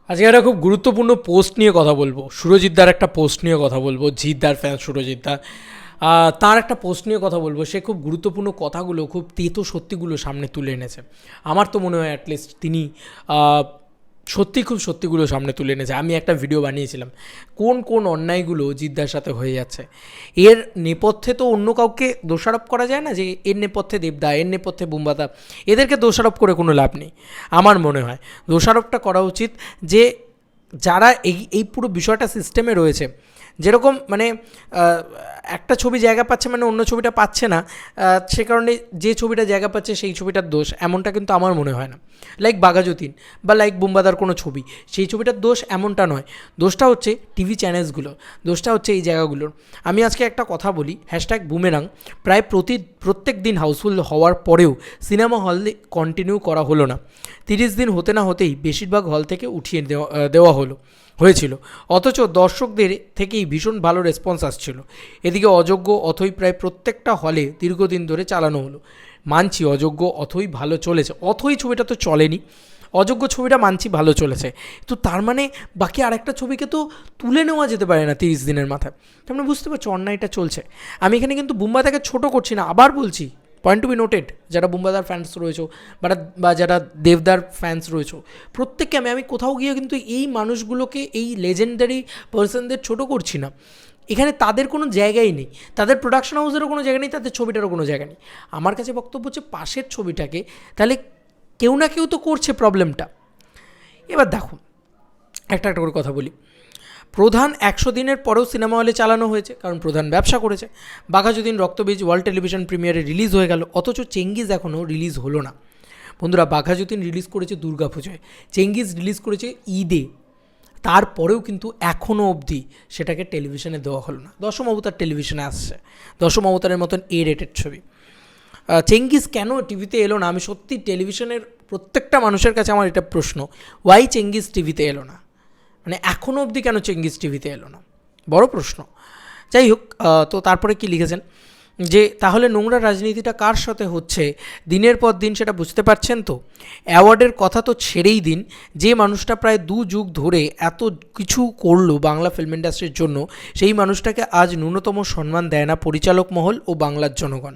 আজকে একটা খুব গুরুত্বপূর্ণ পোস্ট নিয়ে কথা বলবো। সুরজিৎদার একটা পোস্ট নিয়ে কথা বলবো। জিদ্দার ফ্যান সুরজিৎদা, তার একটা পোস্ট নিয়ে কথা বলবো। সে খুব গুরুত্বপূর্ণ কথাগুলো, খুব তেতো সত্যিগুলো সামনে তুলে এনেছে। আমার তো মনে হয় অ্যাটলিস্ট তিনি খুব সত্যিগুলো সামনে তুলে এনেছে। আমি একটা ভিডিও বানিয়েছিলাম কোন কোন অন্যায়গুলো জিদ্দার সাথে হয়ে যাচ্ছে। এর নেপথ্যে তো অন্য কাউকে দোষারোপ করা যায় না, যে এর নেপথ্যে দেবদা, এর নেপথ্যে বুম্বাদা, এদেরকে দোষারোপ করে কোনো লাভ নেই। আমার মনে হয় দোষারোপটা করা উচিত যে যারা এই এই পুরো বিষয়টা সিস্টেমে রয়েছে। যেরকম মানে একটা ছবি জায়গা পাচ্ছে মানে অন্য ছবিটা পাচ্ছে না, সে কারণে যে ছবিটা জায়গা পাচ্ছে সেই ছবিটার দোষ, এমনটা কিন্তু আমার মনে হয় না। লাইক বাঘাযতীন বা লাইক বুম্বাদার কোনো ছবি, সেই ছবিটার দোষ এমনটা নয়। দোষটা হচ্ছে টিভি চ্যানেলসগুলো, দোষটা হচ্ছে এই জায়গাগুলোর। আমি আজকে একটা কথা বলি, #বুমেরাং প্রায় প্রত্যেক দিন হাউসফুল হওয়ার পরেও সিনেমা হলে কন্টিনিউ করা হলো না। 30 দিন হতে না হতেই বেশিরভাগ হল থেকে উঠিয়ে দেওয়া হয়েছিল, অথচ দর্শকদের থেকেই ভীষণ ভালো রেসপন্স আসছিল। এদিকে অযোগ্য অথই প্রায় প্রত্যেকটা হলে দীর্ঘদিন ধরে চালানো হলো। মানছি অযোগ্য অথই ভালো চলেছে, অথই ছবিটা তো চলেনি, অযোগ্য ছবিটা মানছি ভালো চলেছে, তো তার মানে বাকি আরেকটা ছবিকে তো তুলে নেওয়া যেতে পারে না 30 দিনের মাথায়। তার মানে বুঝতে পারছো অন্যায়টা চলছে। আমি এখানে কিন্তু বুম্বাদাকে ছোটো করছি না, আবার বলছি, পয়েন্ট টু বি নোটেড, যারা বুম্বাদার ফ্যান্স রয়েছো বা যারা দেবদার ফ্যান্স রয়েছো, প্রত্যেককে আমি কোথাও গিয়ে কিন্তু এই মানুষগুলোকে, এই লেজেন্ডারি পার্সনদের ছোটো করছি না। এখানে তাদের কোনো জায়গাই নেই, তাদের প্রোডাকশন হাউসেরও কোনো জায়গা নেই, তাদের ছবিটারও কোনো জায়গা নেই। আমার কাছে বক্তব্য হচ্ছে পাশের ছবিটাকে তাহলে কেউ না কেউ তো করছে প্রবলেমটা। এবার দেখো, একটা একটা করে কথা বলি। প্রধান 100 দিনের পরেও সিনেমা হলে চালানো হয়েছে, কারণ প্রধান ব্যবসা করেছে। বাঘাযতীন রক্তবীজ ওয়ার্ল্ড টেলিভিশন প্রিমিয়ারে রিলিজ হয়ে গেল, অথচ চেঙ্গিজ এখনও রিলিজ হলো না। বন্ধুরা, বাঘাযতীন রিলিজ করেছে দুর্গাপুজোয়, চেঙ্গিজ রিলিজ করেছে ঈদে, তারপরেও কিন্তু এখনও অবধি সেটাকে টেলিভিশনে দেওয়া হলো না। দশম অবতার টেলিভিশনে আসছে, দশম অবতারের মতন রেটেড ছবি। চেঙ্গিজ কেন টিভিতে এলো না? আমি সত্যি টেলিভিশনের প্রত্যেকটা মানুষের কাছে আমার এটা প্রশ্ন, ওয়াই চেঙ্গিজ টিভিতে এলো না? মানে এখনও অবধি কেন চেঙ্গিজ টিভিতে এলো না, বড় প্রশ্ন। যাই হোক, তো তারপরে কি লিখেছেন যে তাহলে নোংরা রাজনীতিটা কার সাথে হচ্ছে দিনের পর দিন সেটা বুঝতে পারছেন তো? অ্যাওয়ার্ডের কথা তো ছেড়েই দিন, যে মানুষটা প্রায় 2 যুগ ধরে এত কিছু করলো বাংলা ফিল্ম ইন্ডাস্ট্রির জন্য, সেই মানুষটাকে আজ ন্যূনতম সম্মান দেয় না পরিচালক মহল ও বাংলার জনগণ।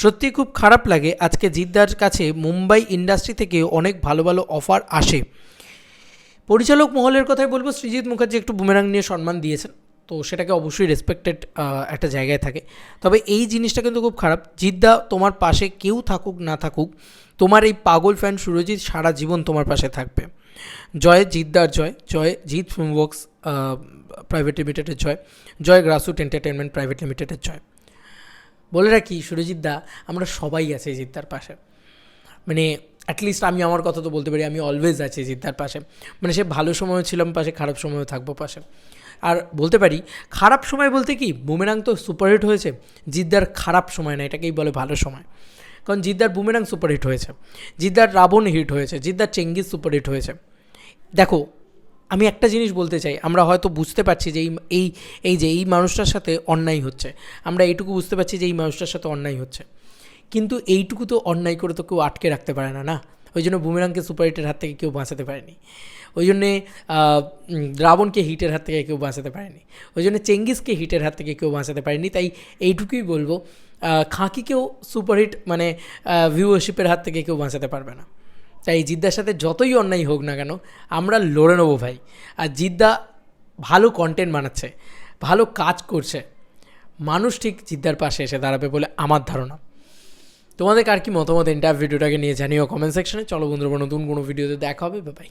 সত্যি খুব খারাপ লাগে। আজকে জিদ্দার কাছে মুম্বাই ইন্ডাস্ট্রি থেকে অনেক ভালো ভালো অফার আসে। পরিচালক মহলের কথাই বলবো, সৃজিত মুখার্জি একটু বুমেরাং নিয়ে সম্মান দিয়েছেন, তো সেটাকে অবশ্যই রেসপেক্টেড একটা জায়গায় থাকে। তবে এই জিনিসটা কিন্তু খুব খারাপ। জিদ্দা, তোমার পাশে কেউ থাকুক না থাকুক, তোমার এই পাগল ফ্যান সুরজিৎ সারা জীবন তোমার পাশে থাকবে। জয় জিদ্দার জয়, জয় জিৎ ফিল্মওয়ার্কস প্রাইভেট লিমিটেডের জয়, জয় গ্রাসরুট এন্টারটেনমেন্ট প্রাইভেট লিমিটেডের জয়। বলে রাখি সুরজিৎদা, আমরা সবাই আছি জিদ্দার পাশে। মানে অ্যাটলিস্ট আমি আমার কথা তো বলতে পারি, আমি অলওয়েজ আছি জিদ্দার পাশে। মানে সে ভালো সময়ও ছিলাম পাশে, খারাপ সময়ও থাকবো পাশে। আর বলতে পারি খারাপ সময় বলতে কি, বুমেরাং তো সুপারহিট হয়েছে, জিদ্দার খারাপ সময় না, এটাকেই বলে ভালো সময়। কারণ জিদ্দার বুমেরাং সুপারহিট হয়েছে, জিদ্দার রাবণ হিট হয়েছে, জিদ্দার চেঙ্গিজ সুপারহিট হয়েছে। দেখো, আমি একটা জিনিস বলতে চাই, আমরা হয়তো বুঝতে পারছি যে এই মানুষটার সাথে অন্যায় হচ্ছে, আমরা এইটুকু বুঝতে পারছি যে এই মানুষটার সাথে অন্যায় হচ্ছে, কিন্তু এইটুকু তো অন্যায় করে তো কেউ আটকে রাখতে পারে না, না? ওই জন্য বুমেরাংকে সুপারহিটের হাত থেকে কেউ বাঁচাতে পারেনি, ওই জন্যে রাবণকে হিটের হাত থেকে কেউ বাঁচাতে পারেনি, ওই জন্য চেঙ্গিজকে হিটের হাত থেকে কেউ বাঁচাতে পারেনি। তাই এইটুকুই বলবো, খাঁকিকেও সুপারহিট মানে ভিউয়ারশিপের হাত থেকে কেউ বাঁচাতে পারবে না। তাই জিদ্দার সাথে যতই অন্যায় হোক না কেন, আমরা লড়ে নেবো ভাই। আর জিদ্দা ভালো কন্টেন্ট বানাচ্ছে, ভালো কাজ করছে, মানুষ ঠিক জিদ্দার পাশে এসে দাঁড়াবে বলে আমার ধারণা। তোমাদের কার কি মতামত এন্টায়ার ভিডিওটাকে নিয়ে জানিও কমেন্ট সেকশনে। চলো বন্ধুরা, নতুন কোনো ভিডিওতে দেখা হবে, বাই।